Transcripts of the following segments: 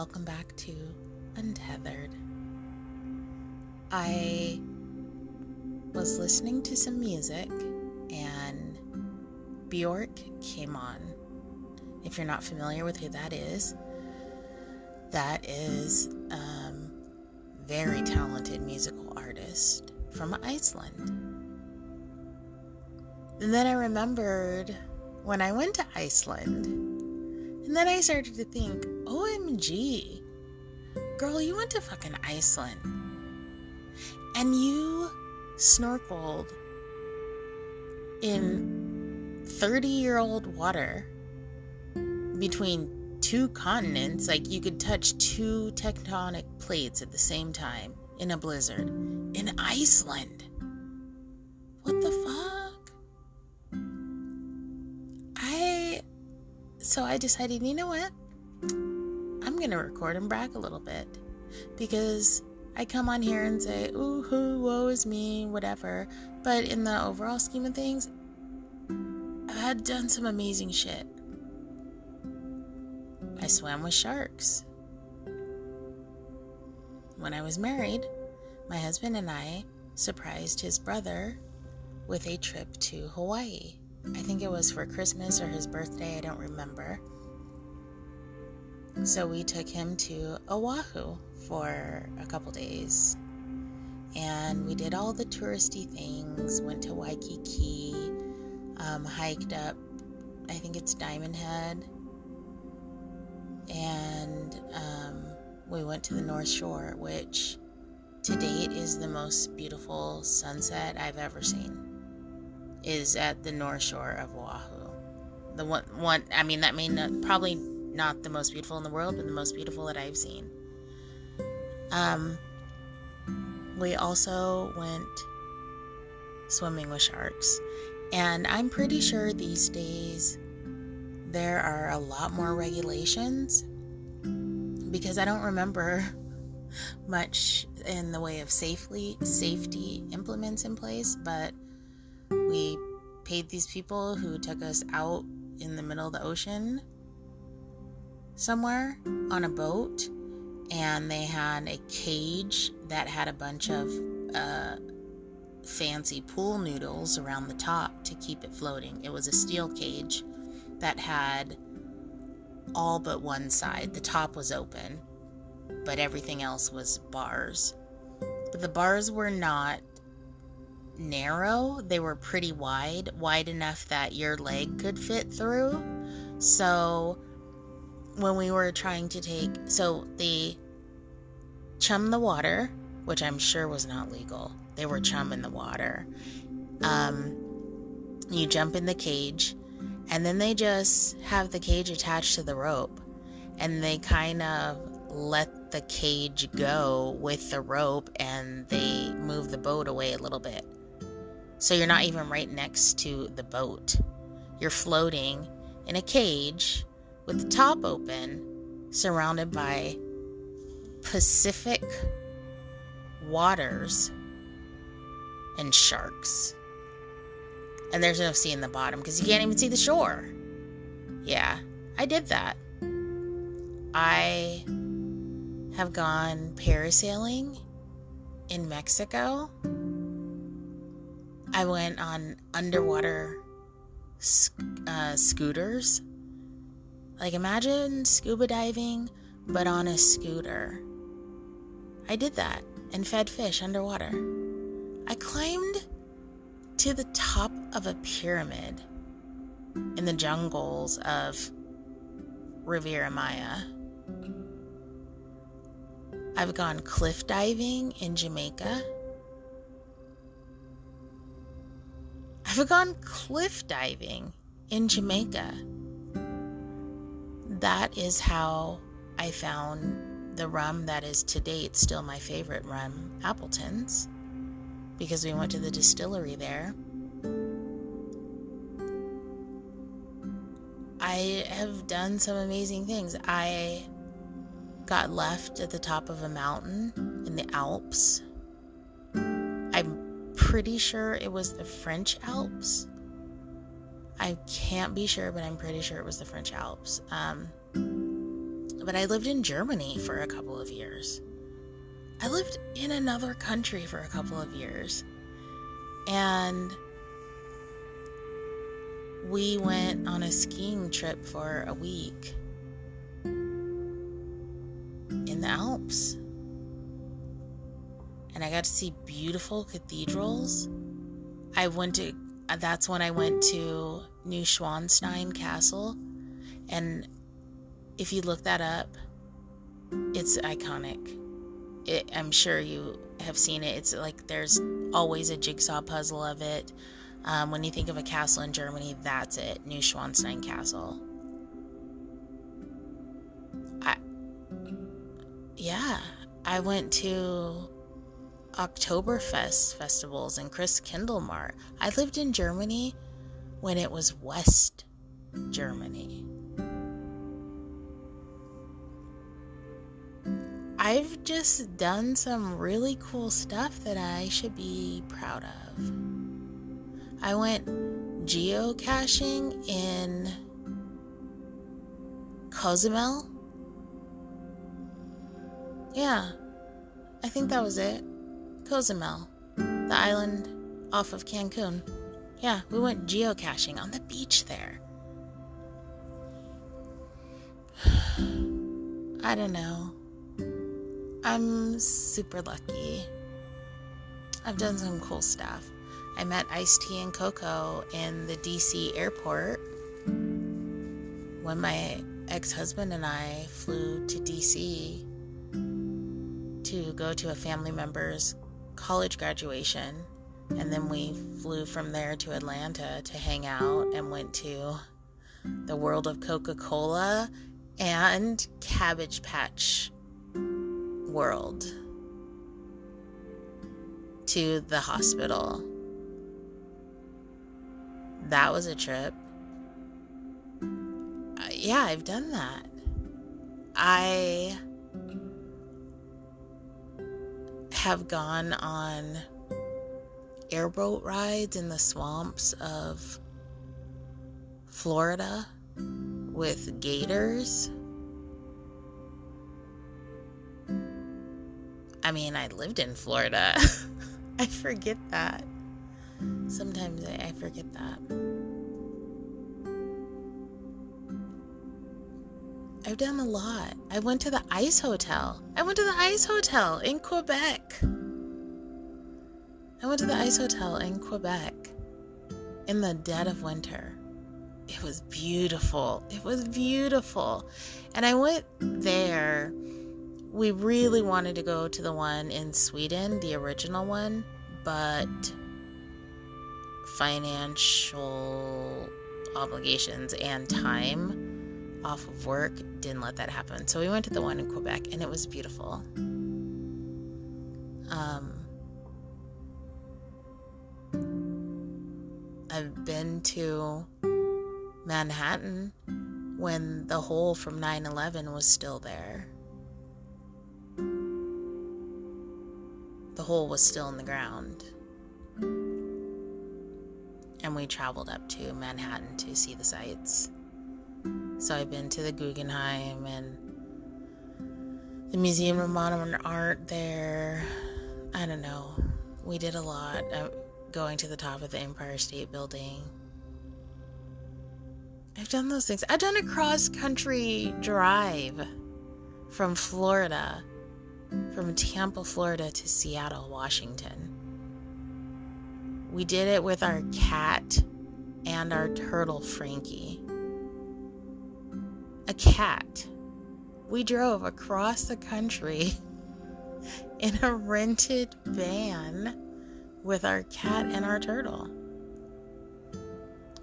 welcome back to Untethered. I was listening to some music and Bjork came on. If you're not familiar with who that is very talented musical artist from Iceland. And then I remembered when I went to Iceland, and then I started to think, OMG, girl, you went to fucking Iceland. And you snorkeled in 30-year-old water between two continents. Like, you could touch two tectonic plates at the same time in a blizzard in Iceland. What the fuck? So I decided, you know what? I'm going to record and brag a little bit, because I come on here and say, ooh, woe is me, whatever. But in the overall scheme of things, I had done some amazing shit. I swam with sharks. When I was married, my husband and I surprised his brother with a trip to Hawaii. I think it was for Christmas or his birthday, I don't remember. So we took him to Oahu for a couple days. And we did all the touristy things, went to Waikiki, hiked up, I think it's Diamond Head. And we went to the North Shore, which to date is the most beautiful sunset I've ever seen. Is at the North Shore of Oahu. The one I mean, that may not, probably not the most beautiful in the world, but the most beautiful that I've seen. We also went swimming with sharks, and I'm pretty sure these days there are a lot more regulations, because I don't remember much in the way of safety implements in place, but we paid these people who took us out in the middle of the ocean somewhere on a boat, and they had a cage that had a bunch of fancy pool noodles around the top to keep it floating. It was a steel cage that had all but one side. The top was open, but everything else was bars. But the bars were not narrow, they were pretty wide enough that your leg could fit through. So when we were trying to they chummed the water, which I'm sure was not legal. They were chumming the water. You jump in the cage, and then they just have the cage attached to the rope, and they kind of let the cage go with the rope, and they move the boat away a little bit. So you're not even right next to the boat. You're floating in a cage with the top open, surrounded by Pacific waters and sharks. And there's no sea in the bottom because you can't even see the shore. Yeah, I did that. I have gone parasailing in Mexico. I went on underwater scooters. Like, imagine scuba diving, but on a scooter. I did that and fed fish underwater. I climbed to the top of a pyramid in the jungles of Riviera Maya. I've gone cliff diving in Jamaica. I've gone cliff diving in Jamaica. That is how I found the rum that is to date still my favorite rum, Appleton's, because we went to the distillery there. I have done some amazing things. I got left at the top of a mountain in the Alps. I'm pretty sure it was the French Alps. I can't be sure, but I'm pretty sure it was the French Alps. But I lived in Germany for a couple of years. I lived in another country for a couple of years. And we went on a skiing trip for a week in the Alps. And I got to see beautiful cathedrals. That's when I went to Neuschwanstein Castle. And if you look that up, it's iconic. I'm sure you have seen it. It's like there's always a jigsaw puzzle of it. When you think of a castle in Germany, that's it. Neuschwanstein Castle. I went to Oktoberfest festivals in Christkindlmarkt. I lived in Germany when it was West Germany. I've just done some really cool stuff that I should be proud of. I went geocaching in Cozumel. Yeah, I think that was it. Cozumel, the island off of Cancun. Yeah, we went geocaching on the beach there. I don't know. I'm super lucky. I've done some cool stuff. I met Ice-T and Coco in the DC airport when my ex-husband and I flew to DC to go to a family member's college graduation. And then we flew from there to Atlanta to hang out and went to the World of Coca-Cola and Cabbage Patch World to the hospital. That was a trip. Yeah, I've done that. I have gone on airboat rides in the swamps of Florida with gators. I mean, I lived in Florida. I forget that. Sometimes I forget that. I've done a lot. I went to the Ice Hotel. I went to the Ice Hotel in Quebec. I went to the Ice Hotel in Quebec in the dead of winter. It was beautiful. It was beautiful. And I went there. We really wanted to go to the one in Sweden, the original one, but financial obligations and time off of work didn't let that happen. So we went to the one in Quebec, and it was beautiful. I've been to Manhattan when the hole from 9/11 was still there. The hole was still in the ground. And we traveled up to Manhattan to see the sights. So I've been to the Guggenheim and the Museum of Modern Art there. I don't know. We did a lot. Going to the top of the Empire State Building. I've done those things. I've done a cross-country drive from Florida, from Tampa, Florida to Seattle, Washington. We did it with our cat and our turtle, Frankie. A cat. We drove across the country in a rented van with our cat and our turtle.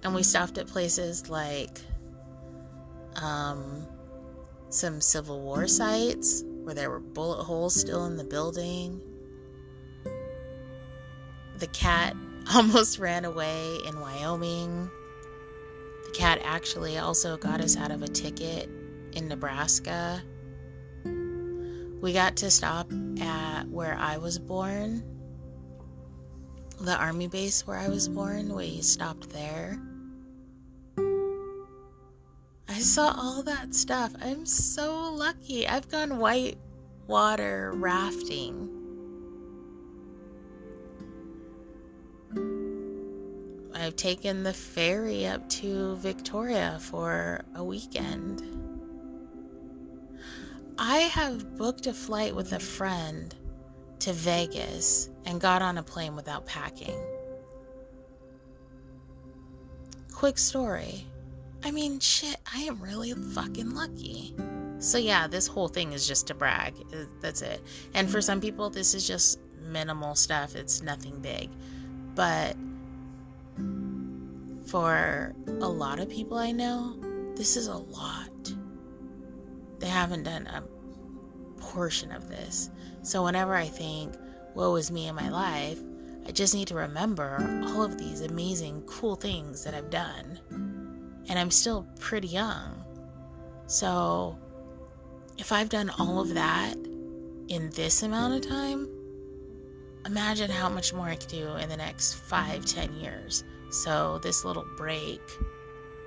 And we stopped at places like some Civil War sites where there were bullet holes still in the building. The cat almost ran away in Wyoming. The cat actually also got us out of a ticket in Nebraska. We got to stop at where I was born, the army base where I was born. We stopped there. I saw all that stuff. I'm so lucky. I've gone white water rafting. I've taken the ferry up to Victoria for a weekend. I have booked a flight with a friend to Vegas and got on a plane without packing. Quick story. I mean, shit, I am really fucking lucky. So yeah, this whole thing is just to brag. That's it. And for some people, this is just minimal stuff. It's nothing big. But for a lot of people I know, this is a lot. They haven't done a portion of this. So whenever I think, woe is me in my life, I just need to remember all of these amazing, cool things that I've done. And I'm still pretty young. So if I've done all of that in this amount of time, imagine how much more I could do in the next 5-10 years. So this little break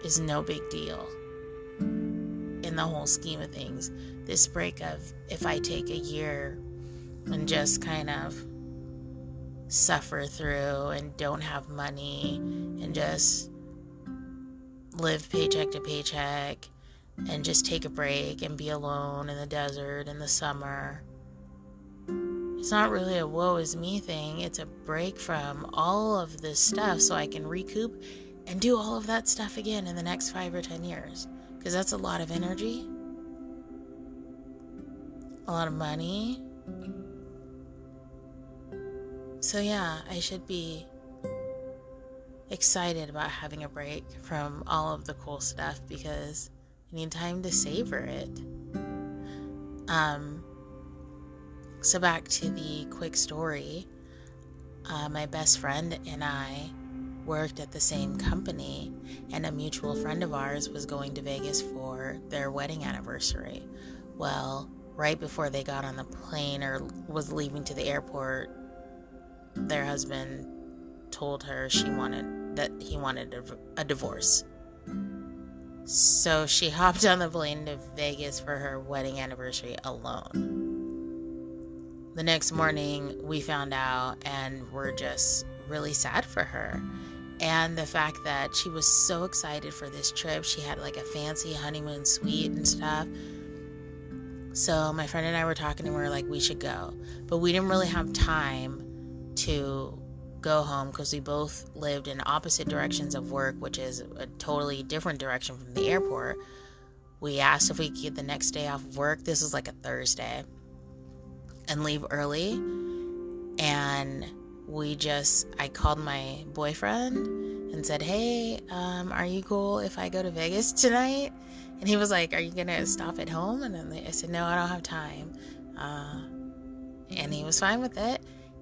is no big deal in the whole scheme of things. This break of, if I take a year and just kind of suffer through and don't have money and just live paycheck to paycheck and just take a break and be alone in the desert in the summer, it's not really a woe is me thing. It's a break from all of this stuff so I can recoup and do all of that stuff again in the next 5 or 10 years. Because that's a lot of energy, a lot of money. So yeah, I should be excited about having a break from all of the cool stuff because I need time to savor it. So back to the quick story. My best friend and I worked at the same company, and a mutual friend of ours was going to Vegas for their wedding anniversary. Well, right before they got on the plane or was leaving to the airport, their husband told her he wanted a divorce. So she hopped on the plane to Vegas for her wedding anniversary alone. The next morning, we found out and were just really sad for her. And the fact that she was so excited for this trip, she had like a fancy honeymoon suite and stuff. So my friend and I were talking and we were like, we should go. But we didn't really have time to go home because we both lived in opposite directions of work, which is a totally different direction from the airport. We asked if we could get the next day off of work. This was like a Thursday. And leave early. And I called my boyfriend and said, hey, are you cool if I go to Vegas tonight? And he was like, are you going to stop at home? And then I said, no, I don't have time. And he was fine with it.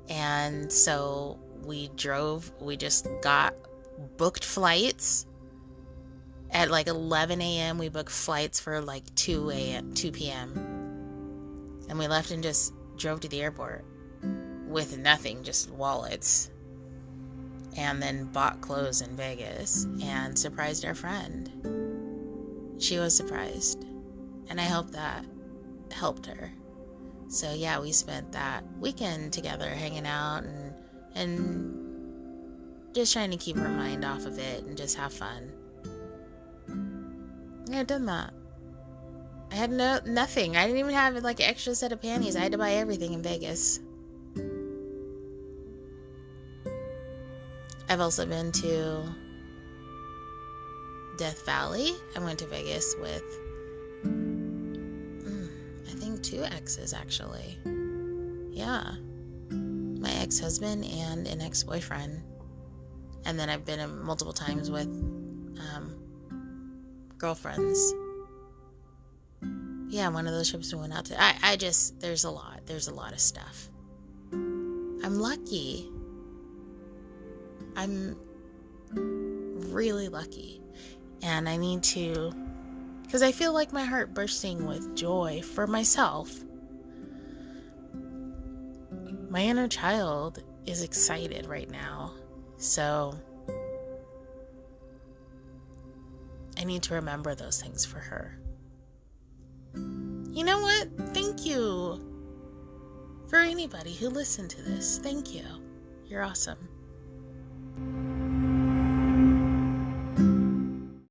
And so we just got booked flights at like 11 a.m. We booked flights for like 2 p.m. And we left and just drove to the airport with nothing, just wallets. And then bought clothes in Vegas and surprised our friend. She was surprised. And I hope that helped her. So yeah, we spent that weekend together hanging out and just trying to keep her mind off of it and just have fun. Yeah, I've done that. I had nothing. I didn't even have like an extra set of panties. I had to buy everything in Vegas. I've also been to Death Valley. I went to Vegas with, I think 2 exes actually. Yeah. My ex-husband and an ex-boyfriend. And then I've been multiple times with girlfriends. Yeah, one of those trips we went out to. There's a lot of stuff. I'm lucky. I'm really lucky. And I need to, because I feel like my heart bursting with joy for myself. My inner child is excited right now. So I I need to remember those things for her. You know what? Thank you. For anybody who listened to this, thank you. You're awesome.